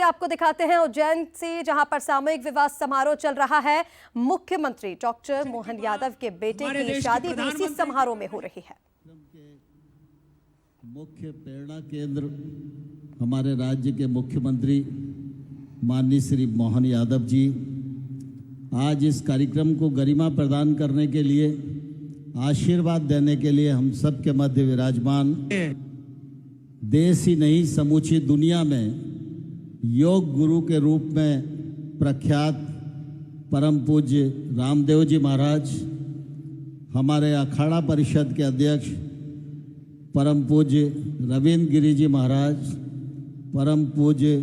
आपको दिखाते हैं उज्जैन से, जहां पर सामूहिक विवाह समारोह चल रहा है। मुख्यमंत्री डॉक्टर मोहन यादव के बेटे की शादी भी इसी समारोह में हो रही है। मुख्य प्रेरणा केंद्र हमारे राज्य के मुख्यमंत्री माननीय श्री मोहन यादव जी आज इस कार्यक्रम को गरिमा प्रदान करने के लिए, आशीर्वाद देने के लिए हम सबके मध्य विराजमान। देश ही नहीं, समूची दुनिया में योग गुरु के रूप में प्रख्यात परम पूज्य रामदेव जी महाराज, हमारे अखाड़ा परिषद के अध्यक्ष परम पूज्य रविंद्र गिरी जी महाराज, परम पूज्य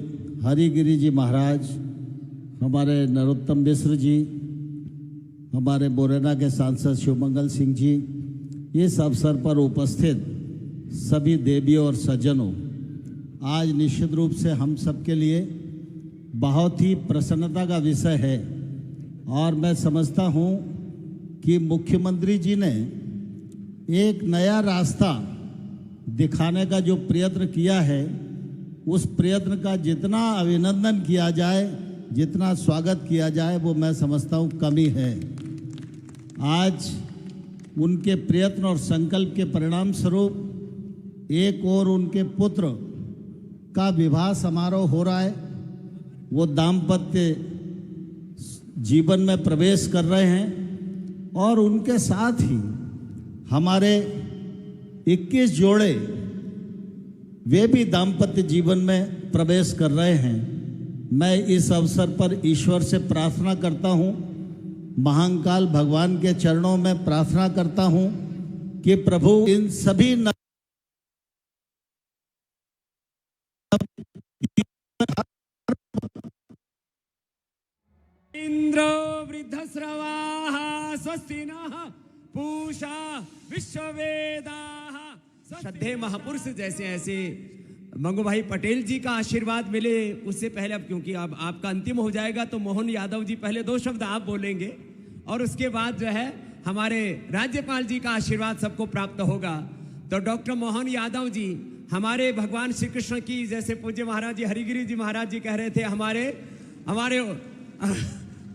हरिगिरी जी महाराज, हमारे नरोत्तम मिश्र जी, हमारे बोरेना के सांसद शिवमंगल सिंह जी, इस अवसर पर उपस्थित सभी देवियों और सज्जनों, आज निश्चित रूप से हम सबके लिए बहुत ही प्रसन्नता का विषय है। और मैं समझता हूँ कि मुख्यमंत्री जी ने एक नया रास्ता दिखाने का जो प्रयत्न किया है, उस प्रयत्न का जितना अभिनंदन किया जाए, जितना स्वागत किया जाए, वो मैं समझता हूँ कमी है। आज उनके प्रयत्न और संकल्प के परिणाम स्वरूप एक और उनके पुत्र का विवाह समारोह हो रहा है। वो दाम्पत्य जीवन में प्रवेश कर रहे हैं और उनके साथ ही हमारे 21 जोड़े वे भी दाम्पत्य जीवन में प्रवेश कर रहे हैं। मैं इस अवसर पर ईश्वर से प्रार्थना करता हूं, महाकाल भगवान के चरणों में प्रार्थना करता हूं कि प्रभु इन सभी इंद्रो वृद्धश्रवाः स्वस्ति नः पूषा विश्ववेदाः। श्रद्धेय महापुरुष जैसे ऐसे मंगू भाई पटेल जी का आशीर्वाद मिले, उससे पहले, अब क्योंकि अब आपका अंतिम हो जाएगा तो मोहन यादव जी पहले 2 शब्द आप बोलेंगे और उसके बाद जो है हमारे राज्यपाल जी का आशीर्वाद सबको प्राप्त होगा। तो डॉक्टर मोहन यादव जी हमारे भगवान श्री कृष्ण की, जैसे पूज्य महाराज जी हरिगिरी जी महाराज जी कह रहे थे, हमारे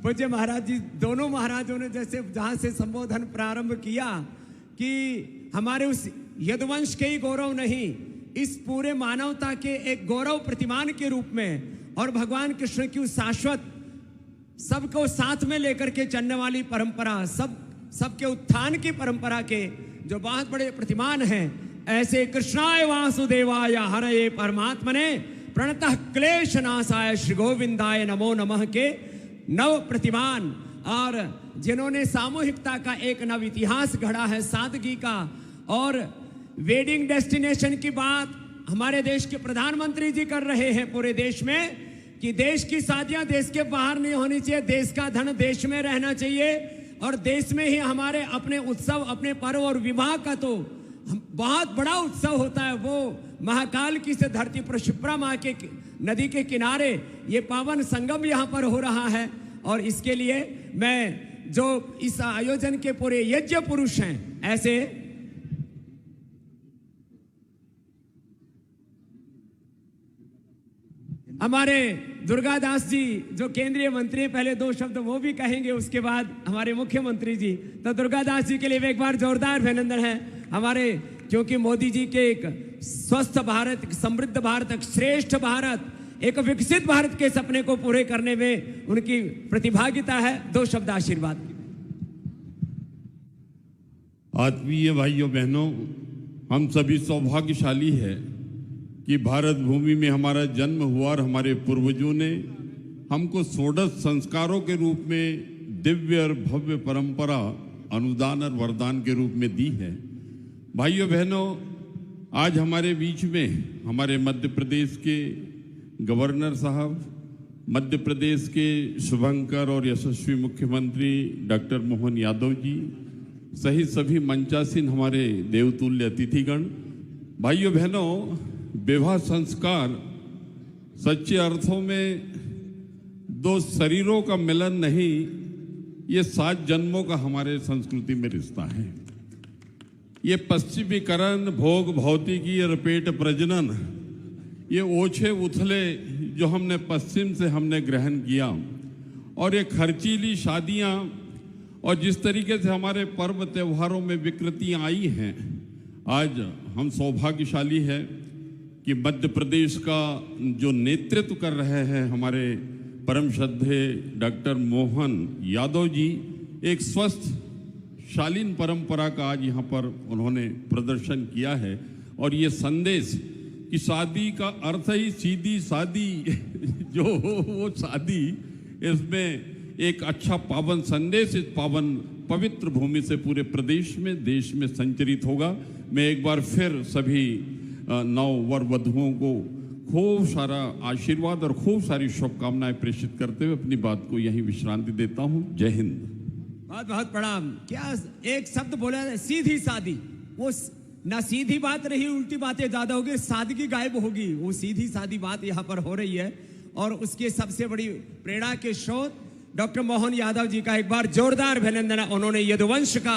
पूज्य महाराज जी, दोनों महाराजों ने जैसे जहां से संबोधन प्रारंभ किया कि हमारे उस यदुवंश के ही गौरव नहीं, इस पूरे मानवता के एक गौरव प्रतिमान के रूप में और भगवान कृष्ण की उस शाश्वत सबको साथ में लेकर के चलने वाली परंपरा, सबके उत्थान की परंपरा के जो बहुत बड़े प्रतिमान हैं, ऐसे कृष्णाय वासुदेवाय हरये परमात्मने प्रणतः क्लेश नाशाय श्री गोविंदाय नमो नमः के नव प्रतिमान, और जिन्होंने सामूहिकता का एक नव इतिहास गढ़ा है, सादगी का। और वेडिंग डेस्टिनेशन की बात हमारे देश के प्रधानमंत्री जी कर रहे हैं पूरे देश में कि देश की शादियां देश के बाहर नहीं होनी चाहिए, देश का धन देश में रहना चाहिए और देश में ही हमारे अपने उत्सव, अपने पर्व और विवाह का तो बहुत बड़ा उत्सव होता है। वो महाकाल की से धरती पर शिप्रा माँ के नदी के किनारे ये पावन संगम यहाँ पर हो रहा है। और इसके लिए मैं जो इस आयोजन के पूरे यज्ञ पुरुष हैं, ऐसे हमारे दुर्गादास जी जो केंद्रीय मंत्री, पहले 2 शब्द वो भी कहेंगे, उसके बाद हमारे मुख्यमंत्री जी। तो दुर्गादास जी के लिए एक बार जोरदार अभिनंदन है हमारे, क्योंकि मोदी जी के एक स्वस्थ भारत, एक समृद्ध भारत, एक श्रेष्ठ भारत, एक विकसित भारत के सपने को पूरे करने में उनकी प्रतिभागिता है। 2 शब्द आशीर्वाद। आत्मीय भाइयों बहनों, हम सभी सौभाग्यशाली है कि भारत भूमि में हमारा जन्म हुआ और हमारे पूर्वजों ने हमको षोडश संस्कारों के रूप में दिव्य और भव्य परंपरा अनुदान और वरदान के रूप में दी है। भाइयों बहनों, आज हमारे बीच में हमारे मध्य प्रदेश के गवर्नर साहब, मध्य प्रदेश के शुभंकर और यशस्वी मुख्यमंत्री डॉक्टर मोहन यादव जी सहित सभी मंचासीन हमारे देवतुल्य अतिथिगण। भाइयों बहनों, विवाह संस्कार सच्चे अर्थों में 2 शरीरों का मिलन नहीं, ये 7 जन्मों का हमारे संस्कृति में रिश्ता है। ये पश्चिमीकरण, भोग, भौतिकी और पेट प्रजनन, ये ओछे उथले जो हमने पश्चिम से हमने ग्रहण किया और ये खर्चीली शादियां और जिस तरीके से हमारे पर्व त्योहारों में विकृतियां आई हैं, आज हम सौभाग्यशाली है कि मध्य प्रदेश का जो नेतृत्व कर रहे हैं हमारे परम श्रद्धेय डॉक्टर मोहन यादव जी, एक स्वस्थ शालीन परंपरा का आज यहाँ पर उन्होंने प्रदर्शन किया है। और ये संदेश कि शादी का अर्थ ही सीधी शादी जो वो शादी, इसमें एक अच्छा पावन संदेश इस पावन पवित्र भूमि से पूरे प्रदेश में देश में संचरित होगा। मैं एक बार फिर सभी नव वर वधुओं को खूब सारा आशीर्वाद और खूब सारी शुभकामनाएं प्रेषित करते हुए अपनी बात को यहीं विश्रांति देता हूं। जय हिंद। बहुत बहुत प्रणाम। क्या एक शब्द बोला, सीधी शादी, वो ना सीधी बात रही, उल्टी बातें ज्यादा होगी, सादगी गायब होगी, वो सीधी सादी बात यहाँ पर हो रही है। और उसके सबसे बड़ी प्रेरणा के स्रोत डॉक्टर मोहन यादव जी का एक बार जोरदार अभिनंदन। उन्होंने यदुवंश का,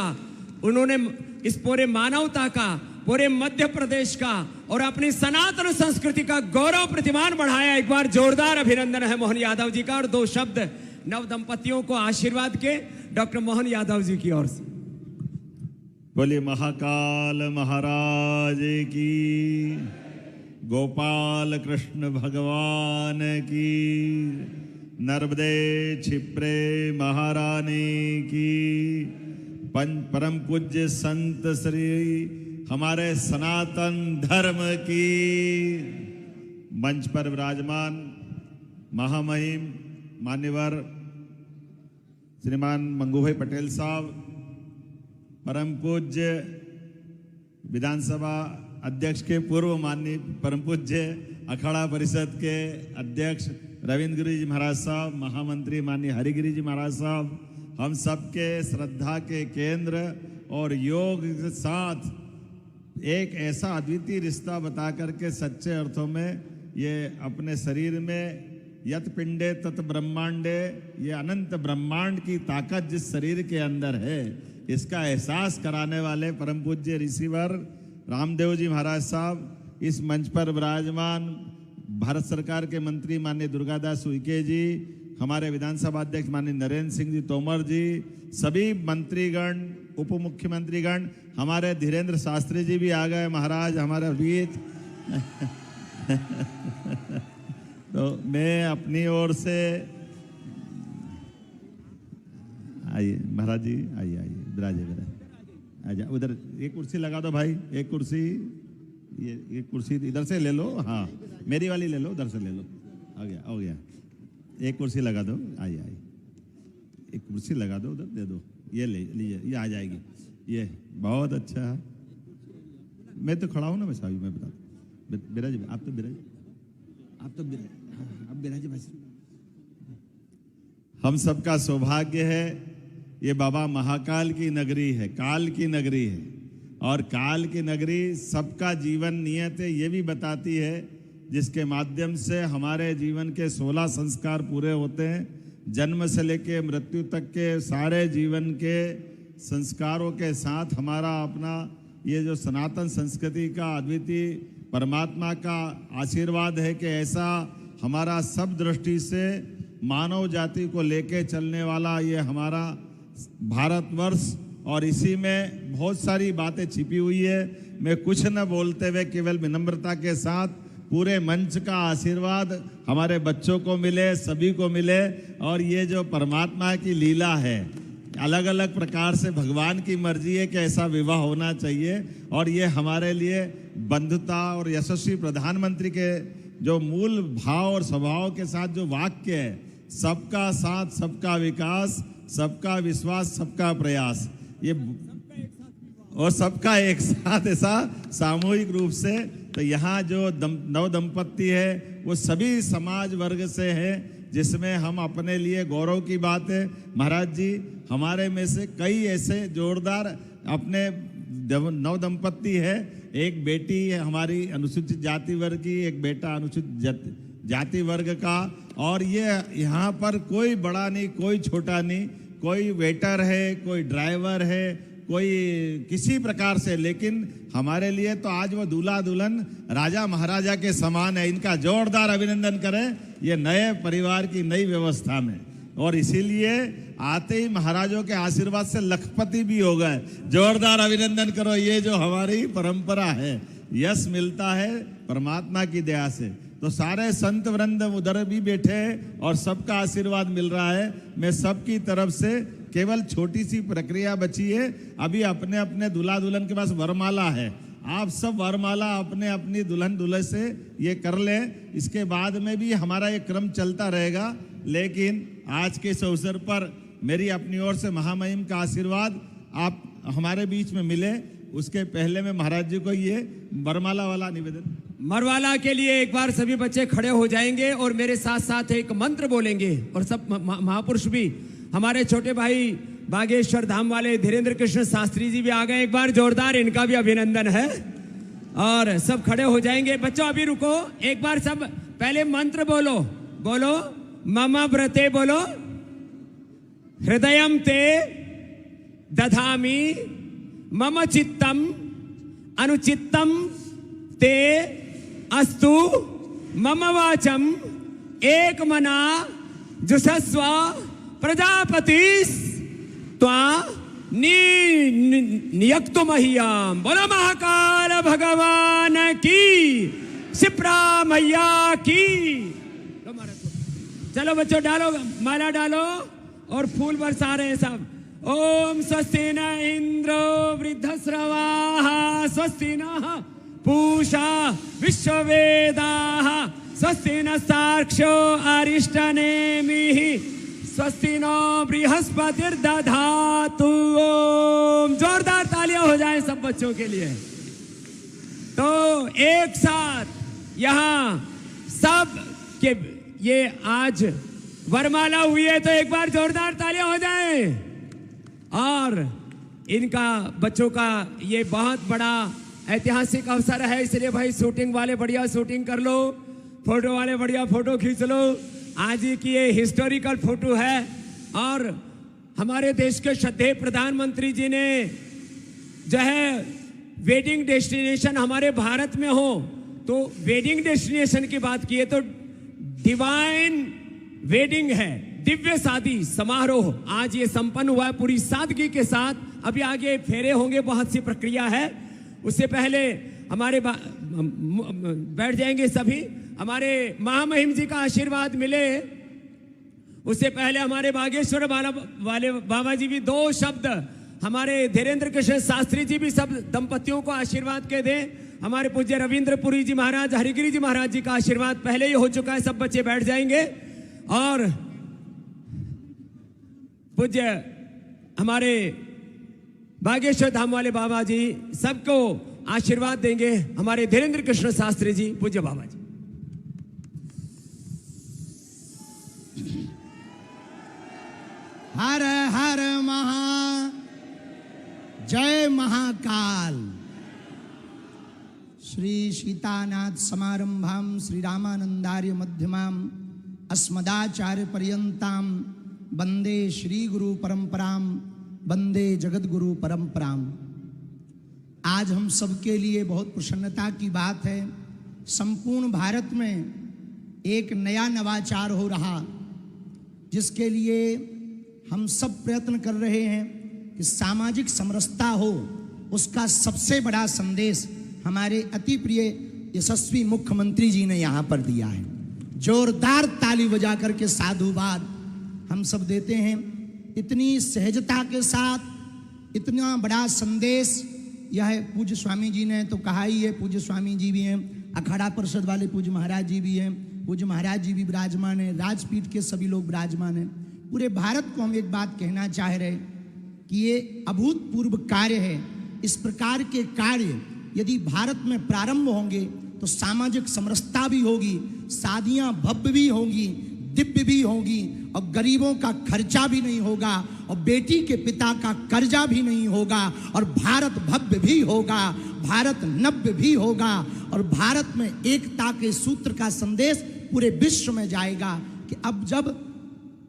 उन्होंने इस पूरे मानवता का, पूरे मध्य प्रदेश का और अपनी सनातन संस्कृति का गौरव प्रतिमान बढ़ाया। एक बार जोरदार अभिनंदन है मोहन यादव जी का। और दो शब्द नव दंपतियों को आशीर्वाद के डॉक्टर मोहन यादव जी की ओर से। बोले महाकाल महाराज की, गोपाल कृष्ण भगवान की, नर्मदे क्षिप्रे महारानी की, परम पूज्य संत श्री हमारे सनातन धर्म की, मंच पर विराजमान महामहिम मान्यवर श्रीमान मंगूभाई पटेल साहब, परम पूज्य विधानसभा अध्यक्ष के पूर्व माननीय परम पूज्य अखाड़ा परिषद के अध्यक्ष रविंद्र गिरी जी महाराज साहब, महामंत्री माननीय हरिगिरी जी महाराज साहब, हम सबके श्रद्धा के केंद्र और योग के साथ एक ऐसा अद्वितीय रिश्ता बता करके सच्चे अर्थों में ये अपने शरीर में यत पिंडे तत ब्रह्मांडे, ये अनंत ब्रह्मांड की ताकत जिस शरीर के अंदर है, इसका एहसास कराने वाले परम पूज्य ऋषिवर रामदेव जी महाराज साहब, इस मंच पर विराजमान भारत सरकार के मंत्री माननीय दुर्गादास उइके जी, हमारे विधानसभा अध्यक्ष माननीय नरेंद्र सिंह जी तोमर जी, सभी मंत्रीगण, उप मुख्यमंत्रीगण, हमारे धीरेन्द्र शास्त्री जी भी आ गए महाराज, हमारे वीर तो मैं अपनी ओर से, आइए महाराज जी, आइए आइए विराजे विराजे, आजा उधर एक कुर्सी लगा दो भाई, एक कुर्सी, ये एक कुर्सी इधर से ले लो, हाँ मेरी वाली ले लो, उधर से ले लो, आ गया हो गया, एक कुर्सी लगा दो, आइए आइए, एक कुर्सी लगा दो, उधर दे दो, ये ले लीजिए, ये आ जाएगी, ये बहुत अच्छा है। मैं तो खड़ा हूँ ना, मैं साहब मैं बता, बिराज आप तो बिराज, आप तो बिराज, आप बिराज भाई। हम सबका सौभाग्य है, ये बाबा महाकाल की नगरी है, काल की नगरी है, और काल की नगरी सबका जीवन नियत है ये भी बताती है, जिसके माध्यम से हमारे जीवन के 16 संस्कार पूरे होते हैं। जन्म से लेके मृत्यु तक के सारे जीवन के संस्कारों के साथ हमारा अपना ये जो सनातन संस्कृति का अद्वितीय परमात्मा का आशीर्वाद है कि ऐसा हमारा सब दृष्टि से मानव जाति को लेके चलने वाला ये हमारा भारतवर्ष, और इसी में बहुत सारी बातें छिपी हुई है। मैं कुछ न बोलते हुए केवल विनम्रता के साथ पूरे मंच का आशीर्वाद हमारे बच्चों को मिले, सभी को मिले, और ये जो परमात्मा की लीला है, अलग अलग प्रकार से भगवान की मर्जी है कि ऐसा विवाह होना चाहिए, और ये हमारे लिए बंधुता और यशस्वी प्रधानमंत्री के जो मूल भाव और स्वभाव के साथ जो वाक्य है, सबका साथ सबका विकास, सबका विश्वास सबका प्रयास, ये और सबका एक साथ ऐसा सामूहिक रूप से, तो यहाँ जो नव दंपत्ति है वो सभी समाज वर्ग से है, जिसमें हम अपने लिए गौरव की बात है। महाराज जी, हमारे में से कई ऐसे जोरदार अपने नव दंपत्ति है, एक बेटी है हमारी अनुसूचित जाति वर्ग की, एक बेटा अनुसूचित जाति वर्ग का, और ये यहाँ पर कोई बड़ा नहीं, कोई छोटा नहीं, कोई वेटर है, कोई ड्राइवर है, कोई किसी प्रकार से, लेकिन हमारे लिए तो आज वो दूल्हा दुल्हन राजा महाराजा के समान है। इनका जोरदार अभिनंदन करें ये नए परिवार की नई व्यवस्था में। और इसीलिए आते ही महाराजों के आशीर्वाद से लखपति भी हो गए। जोरदार अभिनंदन करो, ये जो हमारी परंपरा है, यश मिलता है परमात्मा की दया से। तो सारे संत वृंद उधर भी बैठे और सबका आशीर्वाद मिल रहा है। मैं सबकी तरफ से केवल छोटी सी प्रक्रिया बची है, अभी अपने अपने दूल्हा दुल्हन के पास वरमाला है, आप सब वरमाला अपने अपनी दुल्हन दूल्हे से ये कर लें। इसके बाद में भी हमारा ये क्रम चलता रहेगा, लेकिन आज के इस अवसर पर मेरी अपनी ओर से महामहिम का आशीर्वाद आप हमारे बीच में मिले, उसके पहले मैं महाराज जी को ये वरमाला वाला निवेदन। वरमाला के लिए एक बार सभी बच्चे खड़े हो जाएंगे और मेरे साथ साथ एक मंत्र बोलेंगे, और सब महापुरुष भी, हमारे छोटे भाई बागेश्वर धाम वाले धीरेन्द्र कृष्ण शास्त्री जी भी आ गए। एक बार जोरदार इनका भी अभिनंदन है। और सब खड़े हो जाएंगे। बच्चों अभी रुको, एक बार सब पहले मंत्र बोलो, बोलो मम व्रते, बोलो हृदयम ते दधामि मम चित्तम अनुचित्तम ते अस्तु मम वाचम एक मना जुषस्व प्रजापतिस त्वा नियक्तु मह्यम। बोलो महाकाल भगवान की, शिप्रा मैया की। चलो बच्चों डालो, माला डालो और फूल बरसा रहे हैं सब। ओम स्वस्ति न इंद्रो वृद्धश्रवाः स्वस्ति न पूषा विश्ववेदाः स्वस्ति न सार्क्ष्यो अरिष्टनेमिः स्वस्ति नो बृहस्पतिर्दधातु। ओम जोरदार तालियां हो जाएं सब बच्चों के लिए। तो एक साथ यहां सब के ये आज वरमाला हुई है, तो एक बार जोरदार तालियां हो जाएं। और इनका बच्चों का ये बहुत बड़ा ऐतिहासिक अवसर है, इसलिए भाई शूटिंग वाले बढ़िया शूटिंग कर लो, फोटो वाले बढ़िया फोटो खींच लो। आज की ये हिस्टोरिकल फोटो है। और हमारे देश के श्रद्धेय प्रधानमंत्री जी ने जो है वेडिंग डेस्टिनेशन हमारे भारत में हो, तो वेडिंग डेस्टिनेशन की बात की है तो डिवाइन वेडिंग है, दिव्य शादी समारोह आज ये संपन्न हुआ है पूरी सादगी के साथ। अभी आगे फेरे होंगे, बहुत सी प्रक्रिया है। उससे पहले हमारे बैठ जाएंगे सभी, हमारे महामहिम जी का आशीर्वाद मिले। उससे पहले हमारे बागेश्वर वाले बाबा जी भी दो शब्द, हमारे धीरेन्द्र कृष्ण शास्त्री जी भी सब दंपतियों को आशीर्वाद के दें। हमारे पूज्य रविंद्रपुरी जी महाराज, हरिगिरी जी महाराज जी का आशीर्वाद पहले ही हो चुका है। सब बच्चे बैठ जाएंगे और पूज्य हमारे बागेश्वर धाम वाले बाबा जी सबको आशीर्वाद देंगे। हमारे धीरेन्द्र कृष्ण शास्त्री जी, पूज्य बाबा जी। हर हर महा जय महाकाल। श्री सीतानाथ समारंभाम श्री रामानंदार्य मध्यमाम अस्मदाचार्य पर्यंताम वंदे श्री गुरु परंपराम वंदे जगत गुरु परंपराम। आज हम सबके लिए बहुत प्रसन्नता की बात है, संपूर्ण भारत में एक नया नवाचार हो रहा, जिसके लिए हम सब प्रयत्न कर रहे हैं कि सामाजिक समरसता हो। उसका सबसे बड़ा संदेश हमारे अति प्रिय यशस्वी मुख्यमंत्री जी ने यहाँ पर दिया है। जोरदार ताली बजा करके साधुवाद हम सब देते हैं। इतनी सहजता के साथ इतना बड़ा संदेश यह पूज्य स्वामी जी ने तो कहा ही है। पूज्य स्वामी जी भी हैं, अखाड़ा परिषद वाले पूज्य महाराज जी भी हैं, पूज्य महाराज जी भी विराजमान हैं, राजपीठ के सभी लोग विराजमान हैं। पूरे भारत को हम एक बात कहना चाह रहे कि ये अभूतपूर्व कार्य है। इस प्रकार के कार्य यदि भारत में प्रारंभ होंगे तो सामाजिक समरसता भी होगी, शादियां भव्य भी होंगी, दिव्य भी होगी, और गरीबों का खर्चा भी नहीं होगा, और बेटी के पिता का कर्जा भी नहीं होगा, और भारत भव्य भी होगा, भारत नव्य भी होगा, और भारत में एकता के सूत्र का संदेश पूरे विश्व में जाएगा कि अब जब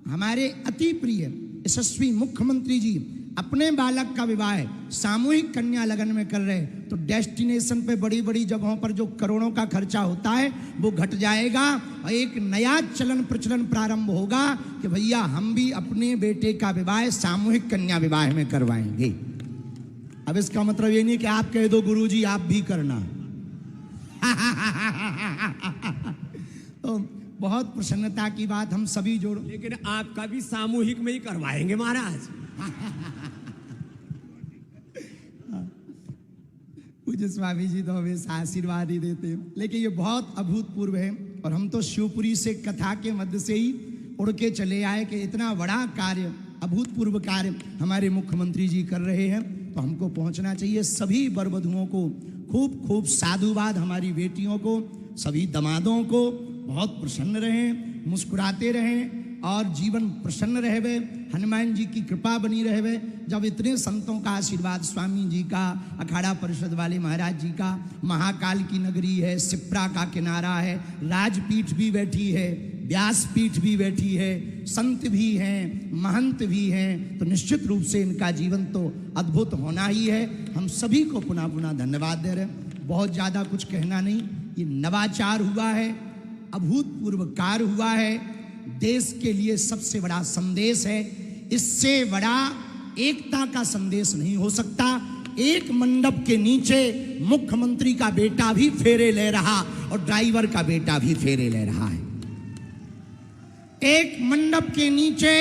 हमारे अति प्रिय यशस्वी मुख्यमंत्री जी अपने बालक का विवाह सामूहिक कन्या लगन में कर रहे तो डेस्टिनेशन पे बड़ी बड़ी जगहों पर जो करोड़ों का खर्चा होता है वो घट जाएगा और एक नया चलन प्रचलन प्रारंभ होगा कि भैया हम भी अपने बेटे का विवाह सामूहिक कन्या विवाह में करवाएंगे। अब इसका मतलब ये नहीं कि आप कह दो गुरुजी आप भी करना। तो बहुत प्रसन्नता की बात, हम सभी जोड़, लेकिन आपका भी सामूहिक में ही करवाएंगे महाराज। पूज्य स्वामी जी तो हमेशा आशीर्वाद ही देते हैं, लेकिन ये बहुत अभूतपूर्व है। और हम तो शिवपुरी से कथा के मध्य से ही उड़ के चले आए कि इतना बड़ा कार्य, अभूतपूर्व कार्य हमारे मुख्यमंत्री जी कर रहे हैं, तो हमको पहुंचना चाहिए। सभी वर वधुओं को खूब खूब साधुवाद, हमारी बेटियों को, सभी दमादों को बहुत प्रसन्न रहें, मुस्कुराते रहें और जीवन प्रसन्न रहवे, हनुमान जी की कृपा बनी रहवे। जब इतने संतों का आशीर्वाद, स्वामी जी का, अखाड़ा परिषद वाले महाराज जी का, महाकाल की नगरी है, सिप्रा का किनारा है, राजपीठ भी बैठी है, व्यासपीठ भी बैठी है, संत भी हैं, महंत भी हैं, तो निश्चित रूप से इनका जीवन तो अद्भुत होना ही है। हम सभी को पुनः पुनः धन्यवाद दे रहे हैं। बहुत ज़्यादा कुछ कहना नहीं, ये नवाचार हुआ है, अभूतपूर्व कार्य हुआ है, देश के लिए सबसे बड़ा संदेश है। इससे बड़ा एकता का संदेश नहीं हो सकता। एक मंडप के नीचे मुख्यमंत्री का बेटा भी फेरे ले रहा और ड्राइवर का बेटा भी फेरे ले रहा है। एक मंडप के नीचे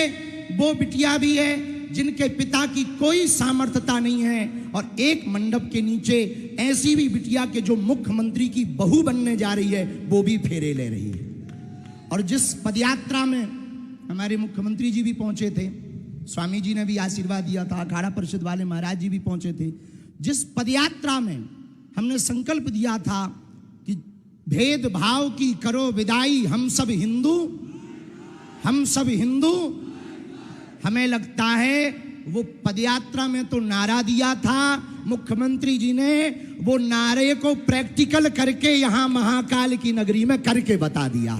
वो बिटिया भी है जिनके पिता की कोई सामर्थ्यता नहीं है, और एक मंडप के नीचे ऐसी भी बिटिया के जो मुख्यमंत्री की बहू बनने जा रही है, वो भी फेरे ले रही है। और जिस पदयात्रा में हमारे मुख्यमंत्री जी भी पहुंचे थे, स्वामी जी ने भी आशीर्वाद दिया था, अखाड़ा परिषद वाले महाराज जी भी पहुंचे थे, जिस पदयात्रा में हमने संकल्प दिया था कि भेदभाव की करो विदाई, हम सब हिंदू, हम सब हिंदू। हमें लगता है वो पदयात्रा में तो नारा दिया था, मुख्यमंत्री जी ने वो नारे को प्रैक्टिकल करके यहां महाकाल की नगरी में करके बता दिया।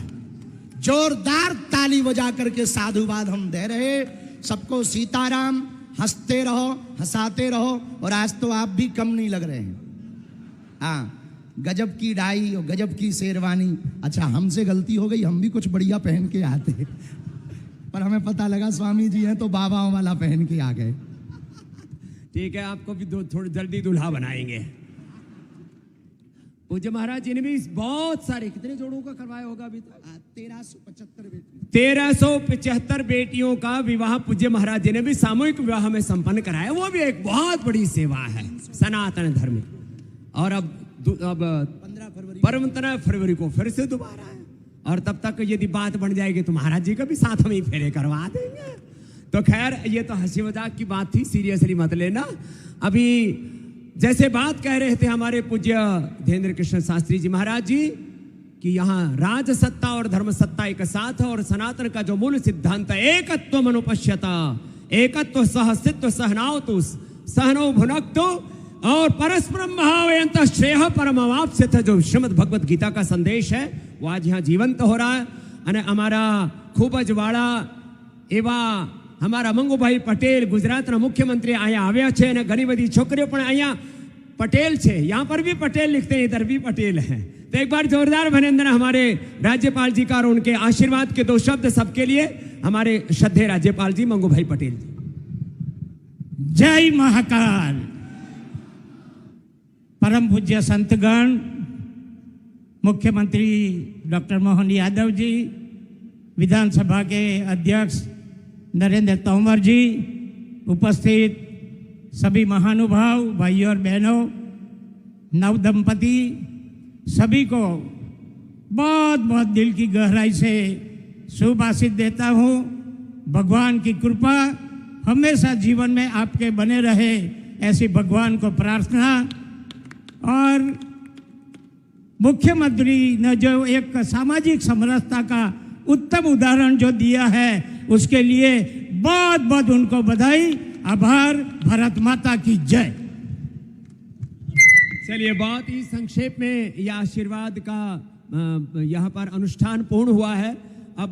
जोरदार ताली बजा करके साधुवाद हम दे रहे। सबको सीताराम, हंसते रहो, हंसाते रहो। और आज तो आप भी कम नहीं लग रहे हैं। हाँ, गजब की डाई और गजब की शेरवानी। अच्छा, हमसे गलती हो गई, हम भी कुछ बढ़िया पहन के आते, पर हमें पता लगा स्वामी जी हैं तो बाबाओं वाला पहन के आ गए। ठीक है, आपको भी थोड़ी जल्दी दूल्हा बनाएंगे। पूज्य महाराज जी ने भी बहुत सारे, कितने जोड़ों का करवाया होगा अभी तक? 1375 बेटियों का विवाह पूज्य महाराज जी ने भी सामूहिक विवाह में संपन्न कराया। वो भी एक बहुत बड़ी सेवा है सनातन धर्म में। और अब 15 फरवरी को फिर से दोबारा है, और तब तक यदि बात बन जाएगी तो महाराज जी का भी साथ में ही फेरे करवा देंगे। तो खैर, ये तो हंसी मजाक की बात थी, सीरियसली मत लेना। अभी जैसे बात कह रहे थे हमारे पूज्य धीरेन्द्र कृष्ण शास्त्री जी महाराज जी कि यहाँ राज सत्ता और धर्म सत्ता एक साथ है, और सनातन का जो मूल सिद्धांत है एकत्व मनुपश्यता, एकत्व सहस्तित्व सहनावतु सहनो भुनक्तु और परस्परम भावयंत श्रेय परमवाप्स्यथ, जो श्रीमद् भगवत गीता का संदेश है वो आज यहाँ जीवंत हो रहा है। અને અમારા ખૂબ જ વાળા એવા हमारा मंगूभाई पटेल गुजरातना मुख्यमंत्री અહીંયા આવ્યા છે, અને ઘણી બધી છોકરીઓ પણ અહીંયા पटेल છે। यहाँ पर भी पटेल लिखते हैं, इधर भी पटेल हैं। तो एक बार जोरदार अभिनंदन हमारे राज्यपाल जी का, और उनके आशीर्वाद के 2 शब्द सबके लिए हमारे श्रद्धेय राज्यपाल जी मंगूभाई पटेल जी। जय महाकाल। परम पूज्य संतगण, मुख्यमंत्री डॉक्टर मोहन यादव जी, विधानसभा के अध्यक्ष नरेंद्र तोमर जी, उपस्थित सभी महानुभाव भाइयों और बहनों, नव दंपति, सभी को बहुत बहुत दिल की गहराई से शुभ आशीष देता हूँ। भगवान की कृपा हमेशा जीवन में आपके बने रहे, ऐसी भगवान को प्रार्थना। और मुख्यमंत्री ने जो एक सामाजिक समरसता का उत्तम उदाहरण जो दिया है, उसके लिए बहुत बहुत उनको बधाई, आभार। भारत माता की जय। चलिए, बहुत ही संक्षेप में यह आशीर्वाद का यहाँ पर अनुष्ठान पूर्ण हुआ है। अब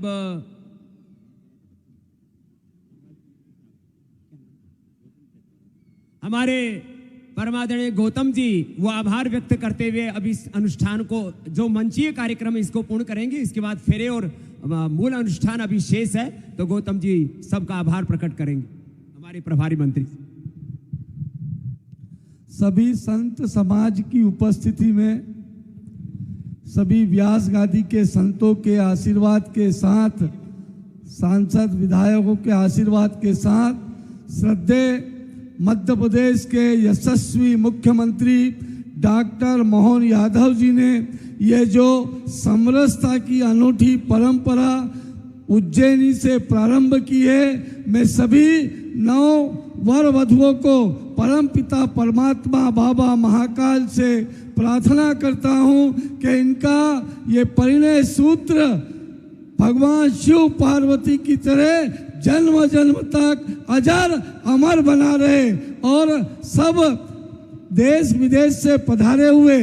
हमारे परमादरणीय गौतम जी वो आभार व्यक्त करते हुए अब इस अनुष्ठान को, जो मंचीय कार्यक्रम है, इसको पूर्ण करेंगे। इसके बाद फेरे और मूल अनुष्ठान अभी शेष है, तो गौतम जी सबका आभार प्रकट करेंगे, हमारे प्रभारी मंत्री। सभी संत समाज की उपस्थिति में, सभी व्यास गादी के संतों के आशीर्वाद के साथ, सांसद विधायकों के आशीर्वाद के साथ, श्रद्धेय मध्य प्रदेश के यशस्वी मुख्यमंत्री डॉक्टर मोहन यादव जी ने ये जो समरसता की अनूठी परंपरा उज्जैनी से प्रारंभ की है, मैं सभी नौ वर वधुओं को परमपिता परमात्मा बाबा महाकाल से प्रार्थना करता हूं कि इनका ये परिणय सूत्र भगवान शिव पार्वती की तरह जन्म जन्म तक अजर अमर बना रहे और सब देश विदेश से पधारे हुए,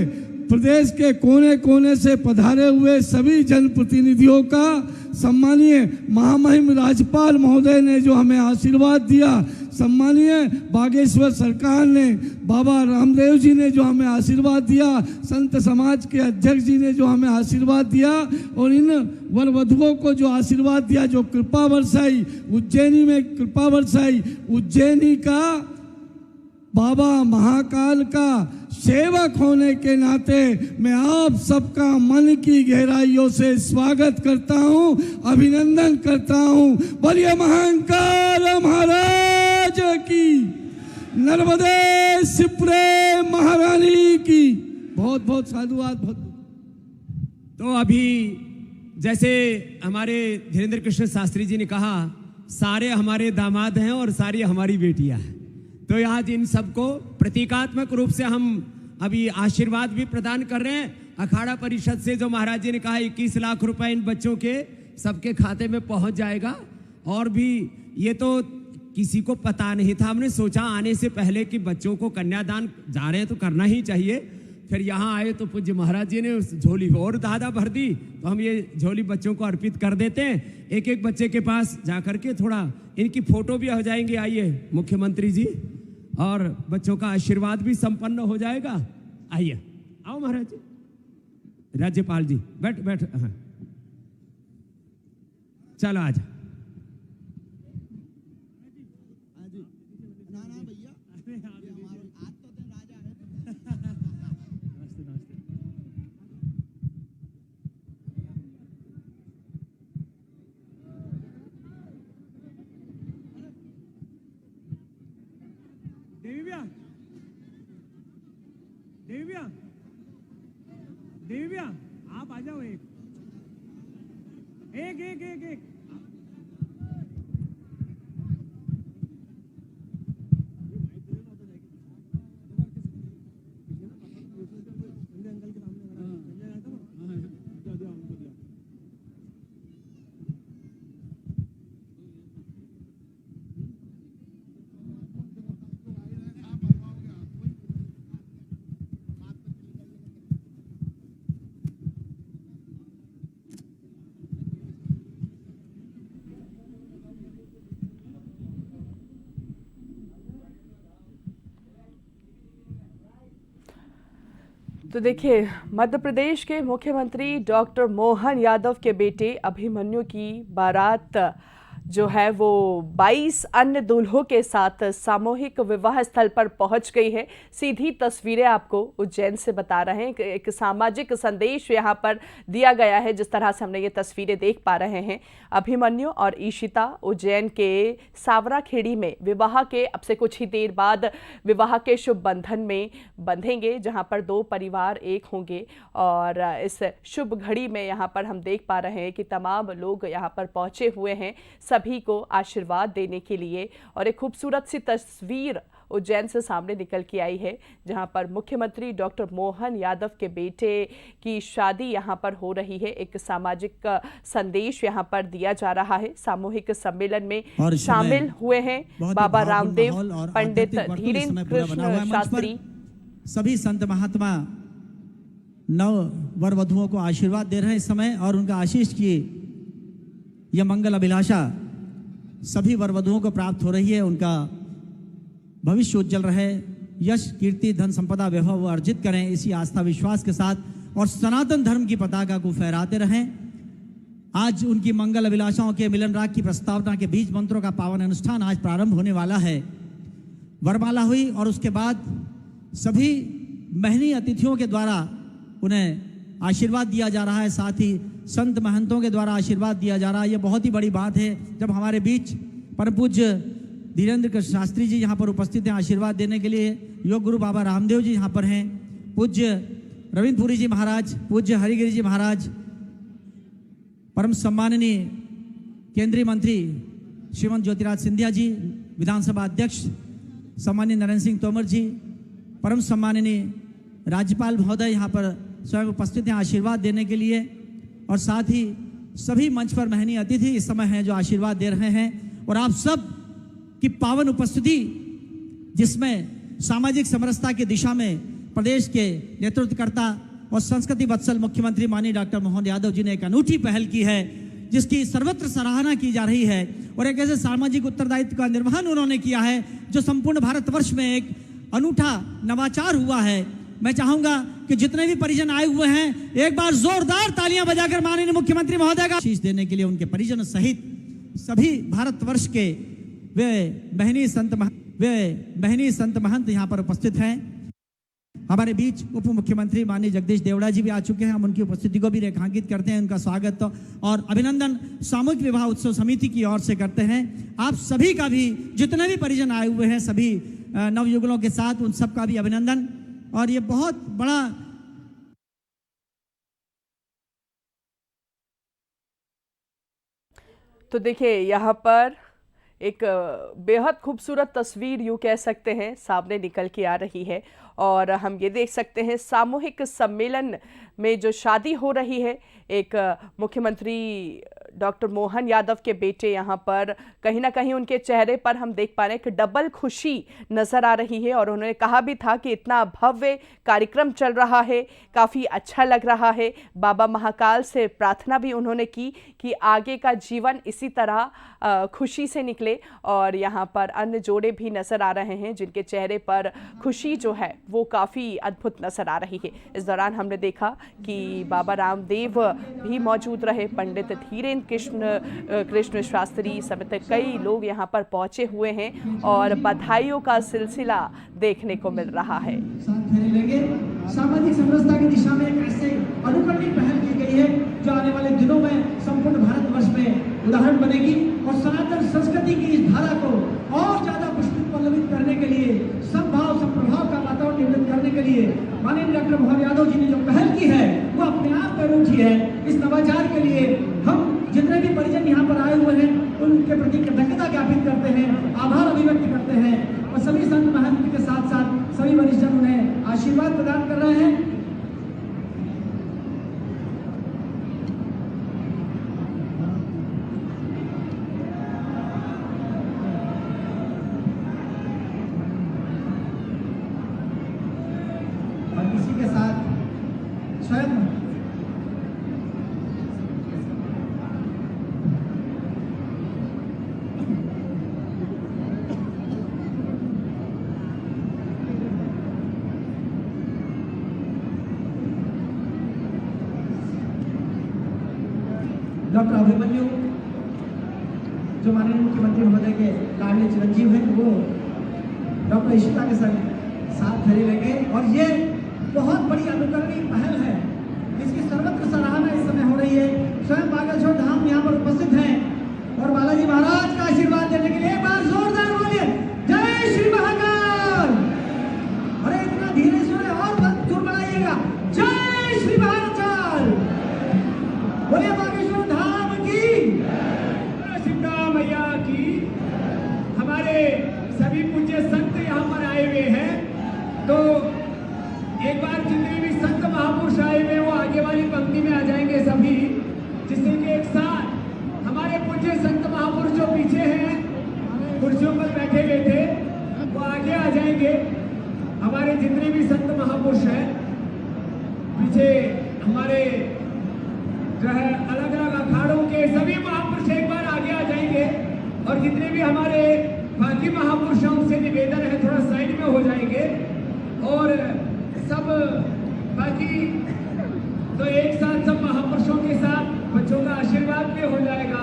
प्रदेश के कोने कोने से पधारे हुए सभी जनप्रतिनिधियों का, सम्मानीय महामहिम राज्यपाल महोदय ने जो हमें आशीर्वाद दिया, सम्मानीय बागेश्वर सरकार ने, बाबा रामदेव जी ने जो हमें आशीर्वाद दिया, संत समाज के अध्यक्ष जी ने जो हमें आशीर्वाद दिया, और इन वर वधुओं को जो आशीर्वाद दिया, जो कृपा बरसाई, उज्जैनी में कृपा बरसाई, उज्जैनी का बाबा महाकाल का सेवक होने के नाते मैं आप सबका मन की गहराइयों से स्वागत करता हूं, अभिनंदन करता हूं। बोलिए महाकाल महाराज की, नर्मदे सिप्रे महारानी की। बहुत बहुत साधुवाद। तो अभी जैसे हमारे धीरेन्द्र कृष्ण शास्त्री जी ने कहा, सारे हमारे दामाद हैं और सारी हमारी बेटियां हैं, तो आज इन सबको प्रतीकात्मक रूप से हम अभी आशीर्वाद भी प्रदान कर रहे हैं। अखाड़ा परिषद से जो महाराज जी ने कहा 21 लाख रुपए इन बच्चों के सबके खाते में पहुंच जाएगा, और भी ये तो किसी को पता नहीं था, हमने सोचा आने से पहले कि बच्चों को कन्यादान जा रहे हैं तो करना ही चाहिए। फिर यहाँ आए तो पूज्य महाराज जी ने उस झोली और दादा भर दी, तो हम ये झोली बच्चों को अर्पित कर देते हैं। एक एक बच्चे के पास जाकर के थोड़ा इनकी फोटो भी हो जाएंगी, आइए मुख्यमंत्री जी, और बच्चों का आशीर्वाद भी संपन्न हो जाएगा। आइए, आओ महाराज जी, राज्यपाल जी बैठ बैठ, हाँ चलो आज। देवी भैया आप आ जाओ, एक एक एक एक एक तो देखिए, मध्य प्रदेश के मुख्यमंत्री डॉक्टर मोहन यादव के बेटे अभिमन्यु की बारात जो है वो 22 अन्य दूल्हों के साथ सामूहिक विवाह स्थल पर पहुंच गई है। सीधी तस्वीरें आपको उज्जैन से बता रहे हैं, एक सामाजिक संदेश यहां पर दिया गया है। जिस तरह से हमने ये तस्वीरें देख पा रहे हैं, अभिमन्यु और ईशिता उज्जैन के सावराखेड़ी में विवाह के अब से कुछ ही देर बाद विवाह के शुभ बंधन में बंधेंगे, जहां पर दो परिवार एक होंगे। और इस शुभ घड़ी में यहाँ पर हम देख पा रहे हैं कि तमाम लोग यहाँ पर पहुंचे हुए हैं सभी को आशीर्वाद देने के लिए। और एक खूबसूरत सी तस्वीर उज्जैन से सामने निकल के आई है, जहां पर मुख्यमंत्री डॉक्टर मोहन यादव के बेटे की शादी यहां पर हो रही है। एक सामाजिक संदेश यहां पर दिया जा रहा है। सामूहिक सम्मेलन में शामिल हुए हैं बाबा रामदेव, पंडित धीरेन्द्र कृष्ण शास्त्री, सभी संत महात्मा नव वर वधुओं को आशीर्वाद दे रहे हैं इस समय, और उनका आशीष की यह मंगल अभिलाषा सभी वर वधुओं को प्राप्त हो रही है। उनका भविष्य उज्जवल रहे, यश कीर्ति धन संपदा वैभव अर्जित करें, इसी आस्था विश्वास के साथ और सनातन धर्म की पताका को फहराते रहें। आज उनकी मंगल अभिलाषाओं के मिलन राग की प्रस्तावना के बीज मंत्रों का पावन अनुष्ठान आज प्रारंभ होने वाला है। वरमाला हुई और उसके बाद सभी महनीय अतिथियों के द्वारा उन्हें आशीर्वाद दिया जा रहा है, साथ ही संत महंतों के द्वारा आशीर्वाद दिया जा रहा है। ये बहुत ही बड़ी बात है जब हमारे बीच परम पूज्य धीरेन्द्र कृष्ण शास्त्री जी यहाँ पर उपस्थित हैं आशीर्वाद देने के लिए। योग गुरु बाबा रामदेव जी यहाँ पर हैं, पूज्य रविंद्रपुरी जी महाराज, पूज्य हरिगिरी जी महाराज, परम सम्माननीय केंद्रीय मंत्री श्रीमंत ज्योतिराज सिंधिया जी, विधानसभा अध्यक्ष सम्माननीय नरेंद्र सिंह तोमर जी, परम सम्माननीय राज्यपाल महोदय यहाँ पर स्वयं उपस्थित हैं आशीर्वाद देने के लिए, और साथ ही सभी मंच पर महनीय अतिथि इस समय हैं जो आशीर्वाद दे रहे हैं। और आप सब की पावन उपस्थिति जिसमें सामाजिक समरसता की दिशा में प्रदेश के नेतृत्वकर्ता और संस्कृति वत्सल मुख्यमंत्री माननीय डॉक्टर मोहन यादव जी ने एक अनूठी पहल की है जिसकी सर्वत्र सराहना की जा रही है, और एक ऐसे सामाजिक उत्तरदायित्व का निर्वहन उन्होंने किया है जो संपूर्ण भारतवर्ष में एक अनूठा नवाचार हुआ है। मैं चाहूंगा कि जितने भी परिजन आए हुए हैं एक बार जोरदार तालियां बजाकर माननीय मुख्यमंत्री महोदय का आशीष देने के लिए उनके परिजन सहित सभी भारतवर्ष के वे महनीय संत महंत यहाँ पर उपस्थित हैं। हमारे बीच उप मुख्यमंत्री माननीय जगदीश देवड़ा जी भी आ चुके हैं, हम उनकी उपस्थिति को भी रेखांकित करते हैं, उनका स्वागत और अभिनंदन सामूहिक विवाह उत्सव समिति की ओर से करते हैं। आप सभी का भी जितने भी परिजन आए हुए हैं सभी नवयुगलों के साथ उन सब का भी अभिनंदन। और ये बहुत बड़ा तो देखिए यहाँ पर एक बेहद खूबसूरत तस्वीर यूँ कह सकते हैं सामने निकल के आ रही है, और हम ये देख सकते हैं सामूहिक सम्मेलन में जो शादी हो रही है, एक मुख्यमंत्री डॉक्टर मोहन यादव के बेटे यहाँ पर कहीं ना कहीं उनके चेहरे पर हम देख पा रहे हैं कि डबल खुशी नज़र आ रही है, और उन्होंने कहा भी था कि इतना भव्य कार्यक्रम चल रहा है, काफ़ी अच्छा लग रहा है। बाबा महाकाल से प्रार्थना भी उन्होंने की कि आगे का जीवन इसी तरह खुशी से निकले, और यहाँ पर अन्य जोड़े भी नज़र आ रहे हैं जिनके चेहरे पर खुशी जो है वो काफ़ी अद्भुत नज़र आ रही है। इस दौरान हमने देखा कि बाबा रामदेव भी मौजूद रहे, पंडित धीरेन्द्र कृष्ण शास्त्री समेत कई लोग यहाँ पर पहुँचे हुए हैं और बधाइयों का सिलसिला देखने को मिल रहा है। सामाजिक समरसता की दिशा में एक ऐसे अनुकरणीय पहल की गई है जो आने वाले दिनों में संपूर्ण भारतवर्ष में उदाहरण बनेगी, और सनातन संस्कृति की इस धारा को और ज्यादा पुष्पित पल्लवित करने के लिए, समभाव समप्रभाव का वातावरण निर्मित करने के लिए माननीय डॉक्टर मोहन यादव जी ने जो पहल की है वो अपने आप में अनूठी है। इस नवाचार के लिए हम जितने भी परिजन यहाँ पर आए हुए हैं उनके प्रति कृतज्ञता ज्ञापित करते हैं, आभार अभिव्यक्त करते हैं, और सभी संत महंत के साथ साथ सभी वरिष्ठजन उन्हें आशीर्वाद प्रदान कर रहे हैं। और इसी के साथ स्वयं डॉक्टर अभिमन्यु जो माननीय मुख्यमंत्री महोदय के लाडले चिरंजीव हैं वो डॉक्टर इशिता के साथ खड़े लेंगे, और ये बहुत बड़ी अनुकरणीय पहल है जिसकी सर्वत्र सराहना इस समय हो रही है। स्वयं बागेश्वर धाम यहाँ पर उपस्थित हैं और बालाजी महाराज का आशीर्वाद देने के लिए एक बार जोरदार बोलिए जय श्री महाकाल। अरे इतना धीरे से और मत जोर बढ़ाइएगा, जय श्री महाकाल। बोलिए बागेश्वर धाम की, सीता मैया की। हमारे सभी पूज्य संत यहाँ पर आए हुए हैं, तो एक बार जितने भी संत महापुरुष आए हुए वो आगे वाली पंक्ति में आ जाएंगे सभी, जिससे कि एक साथ हमारे पूज्य संत महापुरुष जो पीछे हैं कुर्सियों पर बैठे हुए थे वो आगे आ जाएंगे। हमारे जितने भी संत महापुरुष हैं पीछे हमारे जो है अलग अलग अखाड़ों के सभी महापुरुष एक बार आगे आ जाएंगे, और जितने भी हमारे बाकी महापुरुषों से निवेदन है थोड़ा में हो जाएंगे और सब बाकी तो एक साथ सब महापुरुषों के साथ बच्चों का आशीर्वाद भी हो जाएगा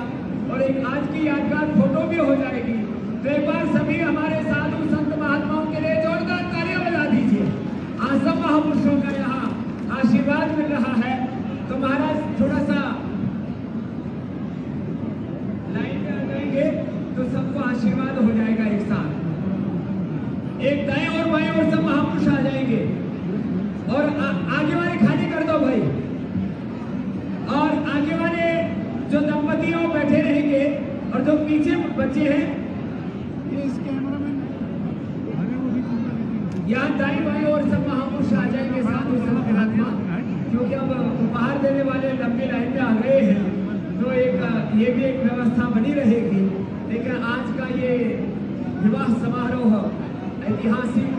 और एक आज की यादगार फोटो भी हो जाएगी। तो एक बार सभी हमारे साधु संत महात्माओं के लिए जोरदार तालियां बजा दीजिए। आज सब महापुरुषों का यहाँ आशीर्वाद मिल रहा है। तो महाराज थोड़ा सा लाइन में आ जाएंगे तो सबको आशीर्वाद हो जाएगा एक साथ। एक दाएं और बाएं और सब महापुरुष आ जाएंगे और आगे वाले खाली कर दो भाई। और आगे वाले जो दंपति हैं वो बैठे रहेंगे और जो पीछे बच्चे हैं यहाँ दाएं बाएं और सब महापुरुष आ जाएंगे साधु संत महात्मा, क्योंकि अब उपहार देने वाले लंबी लाइन में आ गए हैं तो एक ये भी एक व्यवस्था बनी रहेगी। लेकिन आज का ये विवाह समारोह ऐतिहासिक,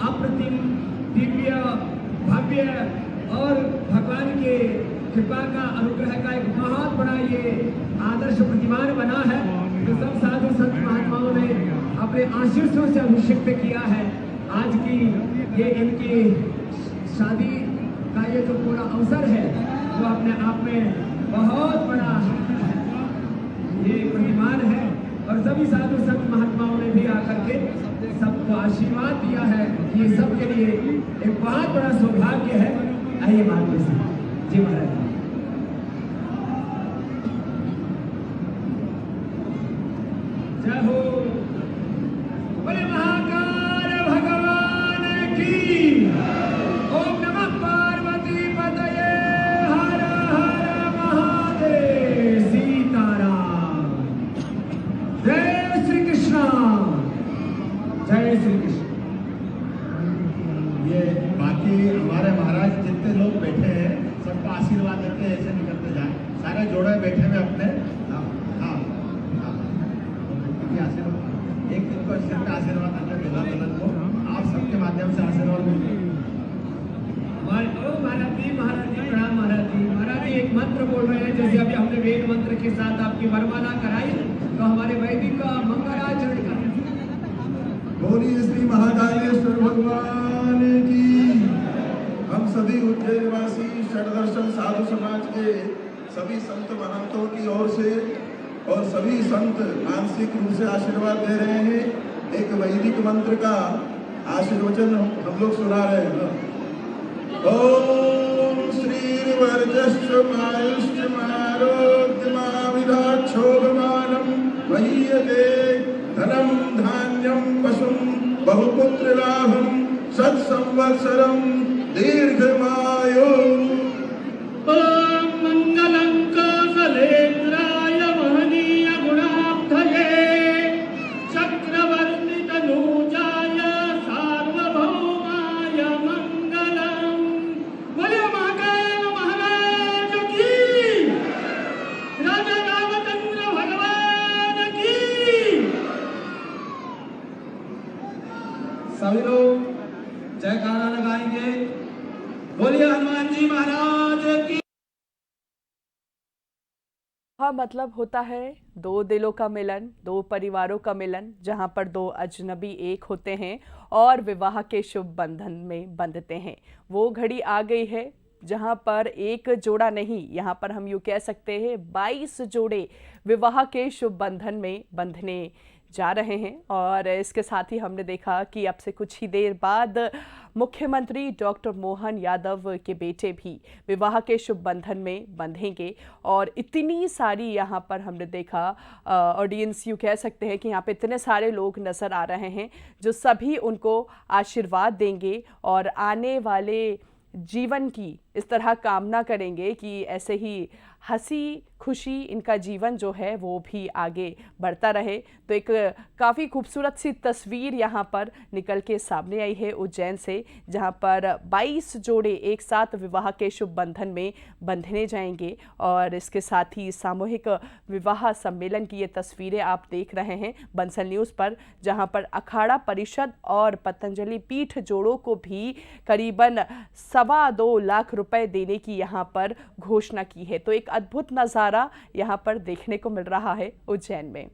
अप्रतिम, दिव्य, भव्य और भगवान के कृपा का अनुग्रह का एक बहुत बड़ा ये आदर्श प्रतिमान बना है। तो सब साधु संत महात्माओं ने अपने आशीर्षों से अभिषेक किया है। आज की ये इनकी शादी का ये जो पूरा अवसर है वो अपने आप में बहुत बड़ा ये प्रतिमान है और सभी साधु संत महात्माओं ने भी आकर के सबको आशीर्वाद दिया है। ये सबके लिए एक बहुत बड़ा सौभाग्य है। आइए बात में से जी महाराज। जय हो बोले महाकाल भगवान की। ओम नमः पार्वती पतये हर हर महादेव। सीताराम। जय श्री कृष्ण। जय श्री कृष्ण। ये बाकी हमारे महाराज जितने लोग बैठे हैं सबका आशीर्वाद देते ऐसे निकलते जाए। सारे जोड़े बैठे हुए अपने आशीर्वाद एक दिन को सिर का आशीर्वाद अपने दुल्हा दुल्हन को आप सबके माध्यम से आशीर्वाद मिलते। महाराज जी प्रणाम। महाराज जी एक मंत्र बोल रहे हैं, जैसे अभी हमने वेद मंत्र के साथ आपकी वरमाला कराई तो हमारे वैदिक का मंगलाचरण करें। बोलिए श्री महाकालेश्वर भगवान की। हम सभी उज्जैन वासी षडदर्शन साधु समाज के सभी संत महंतों की ओर से और सभी संत मानसिक रूप से आशीर्वाद दे रहे हैं। एक वैदिक मंत्र का आशीर्वचन हम लोग सुना रहे हैं। ओम श्री वर्चस्व मायुष्ट मारोग्यमा विधाक्षोभमानम महीयते धनम धान्यम पशुम बहुपुत्र लाभम सत्संवत्सरम दीर्घमायु। ओम मंगलम कौसलेन्द्राय महनीय गुणाब्धये चक्रवर्ती तनूजाय सार्वभौमाय मंगलम। बोले महाकाल महाराज की। राजा रामचंद्र भगवान की। सभी लोग जयकारा लगाएंगे। बोलिए हनुमान जी महाराज की। मतलब होता है दो दिलों का मिलन, दो परिवारों का मिलन, जहां पर दो अजनबी एक होते हैं और विवाह के शुभ बंधन में बंधते हैं। वो घड़ी आ गई है जहां पर एक जोड़ा नहीं, यहां पर हम यूँ कह सकते हैं 22 जोड़े विवाह के शुभ बंधन में बंधने जा रहे हैं। और इसके साथ ही हमने देखा कि अब से कुछ ही देर बाद मुख्यमंत्री डॉक्टर मोहन यादव के बेटे भी विवाह के शुभ बंधन में बंधेंगे। और इतनी सारी यहाँ पर हमने देखा ऑडियंस, यूँ कह सकते हैं कि यहाँ पे इतने सारे लोग नज़र आ रहे हैं जो सभी उनको आशीर्वाद देंगे और आने वाले जीवन की इस तरह कामना करेंगे कि ऐसे ही हंसी खुशी इनका जीवन जो है वो भी आगे बढ़ता रहे। तो एक काफ़ी खूबसूरत सी तस्वीर यहाँ पर निकल के सामने आई है उज्जैन से, जहाँ पर 22 जोड़े एक साथ विवाह के शुभ बंधन में बंधने जाएंगे। और इसके साथ ही सामूहिक विवाह सम्मेलन की ये तस्वीरें आप देख रहे हैं बंसल न्यूज़ पर, जहाँ पर अखाड़ा परिषद और पतंजलि पीठ जोड़ों को भी करीबन 2.25 लाख रुपए देने की यहाँ पर घोषणा की है। तो एक अद्भुत नज़ारा यहाँ पर देखने को मिल रहा है उज्जैन में।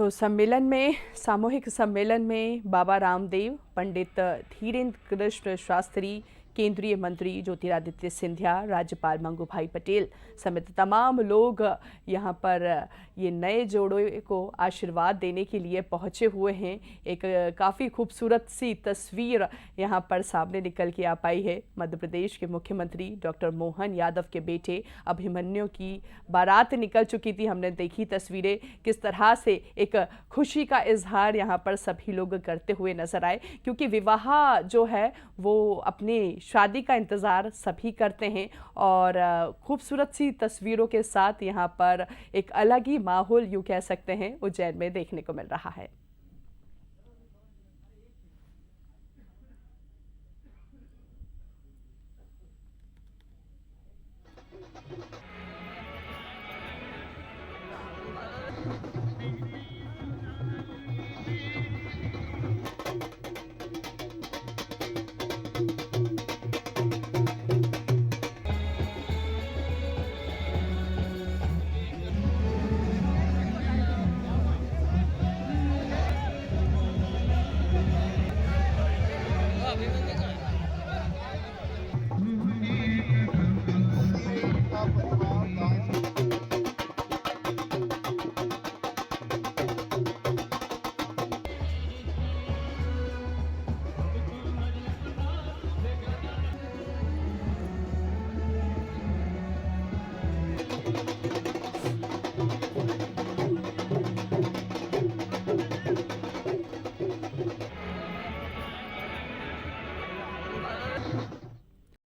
तो सम्मेलन में सामूहिक सम्मेलन में बाबा रामदेव, पंडित धीरेन्द्र कृष्ण शास्त्री, केंद्रीय मंत्री ज्योतिरादित्य सिंधिया, राज्यपाल मंगू भाई पटेल समेत तमाम लोग यहां पर ये नए जोड़े को आशीर्वाद देने के लिए पहुंचे हुए हैं। एक काफ़ी खूबसूरत सी तस्वीर यहां पर सामने निकल के आ पाई है। मध्य प्रदेश के मुख्यमंत्री डॉक्टर मोहन यादव के बेटे अभिमन्यु की बारात निकल चुकी थी। हमने देखी तस्वीरें, किस तरह से एक खुशी का इजहार यहां पर सभी लोग करते हुए नजर आए, क्योंकि विवाह जो है वो अपनी शादी का इंतज़ार सभी करते हैं और खूबसूरत सी तस्वीरों के साथ यहाँ पर एक अलग ही माहौल यूँ कह सकते हैं उज्जैन में देखने को मिल रहा है।